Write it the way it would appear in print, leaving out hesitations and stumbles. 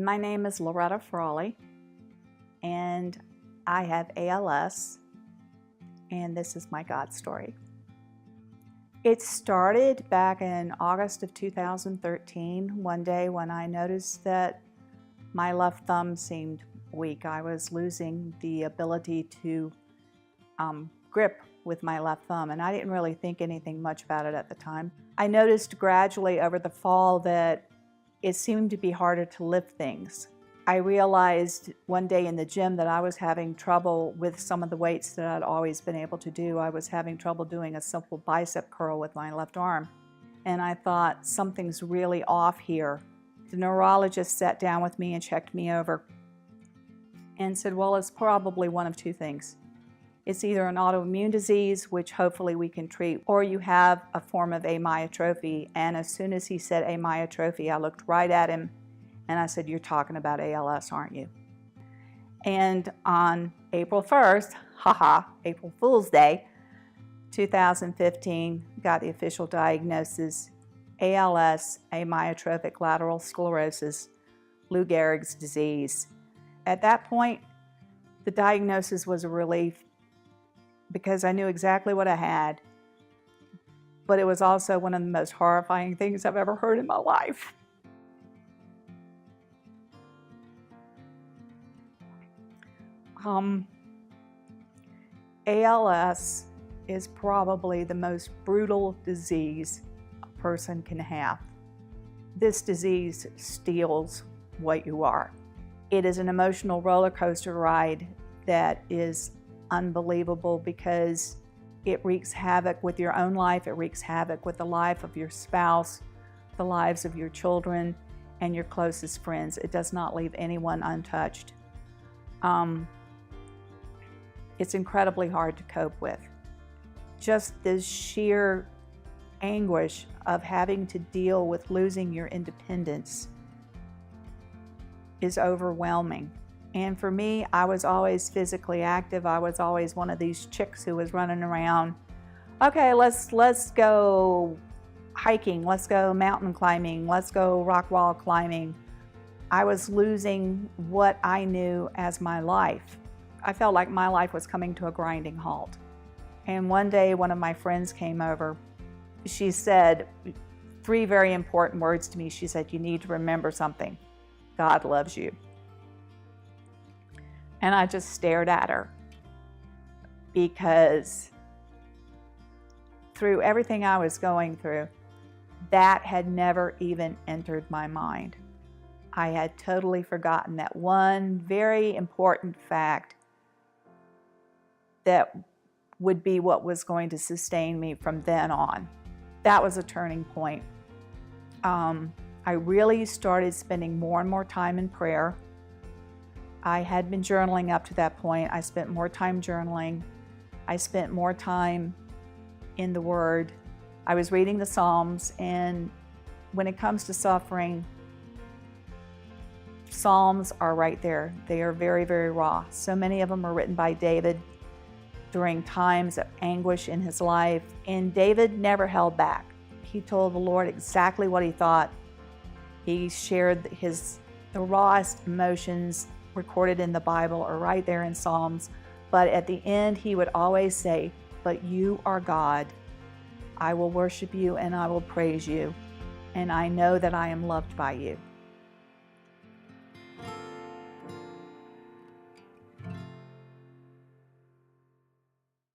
My name is Loretta and I have ALS, and this is my God story. It started back in August of 2013, one day when I noticed that my left thumb seemed weak. I was losing the ability to grip with my left thumb, and I didn't really think anything much about it at the time. I noticed gradually over the fall that it seemed to be harder to lift things. I realized one day in the gym that I was having trouble with some of the weights that I'd always been able to do. I was having trouble doing a simple bicep curl with my left arm. And I thought, something's really off here. The neurologist sat down with me and checked me over and said, well, it's probably one of two things. It's either an autoimmune disease, which hopefully we can treat, or you have a form of amyotrophy. And as soon as he said amyotrophy, I looked right at him and I said, you're talking about ALS, aren't you? And on April 1st, April Fool's Day, 2015, got the official diagnosis, ALS, amyotrophic lateral sclerosis, Lou Gehrig's disease. At that point, the diagnosis was a relief because I knew exactly what I had, but it was also one of the most horrifying things I've ever heard in my life. ALS is probably the most brutal disease a person can have. This disease steals what you are. It is an emotional roller coaster ride that is unbelievable because it wreaks havoc with your own life, it wreaks havoc with the life of your spouse, the lives of your children, and your closest friends. It does not leave anyone untouched. It's incredibly hard to cope with. Just the sheer anguish of having to deal with losing your independence is overwhelming. And for me, I was always physically active. I was always one of these chicks who was running around. Okay, let's go hiking, let's go mountain climbing, let's go rock wall climbing. I was losing what I knew as my life. I felt like my life was coming to a grinding halt. And one day, one of my friends came over. She said 3 very important words to me. She said, you need to remember something. God loves you. And I just stared at her because through everything I was going through, that had never even entered my mind. I had totally forgotten that one very important fact that would be what was going to sustain me from then on. That was a turning point. I really started spending more and more time in prayer. I had been journaling up to that point. I spent more time journaling. I spent more time in the Word. I was reading the Psalms, and when it comes to suffering, Psalms are right there. They are very, very raw. So many of them are written by David during times of anguish in his life, and David never held back. He told the Lord exactly what he thought. He shared the rawest emotions recorded in the Bible are right there in Psalms, but at the end he would always say, but you are God. I will worship you and I will praise you, and I know that I am loved by you.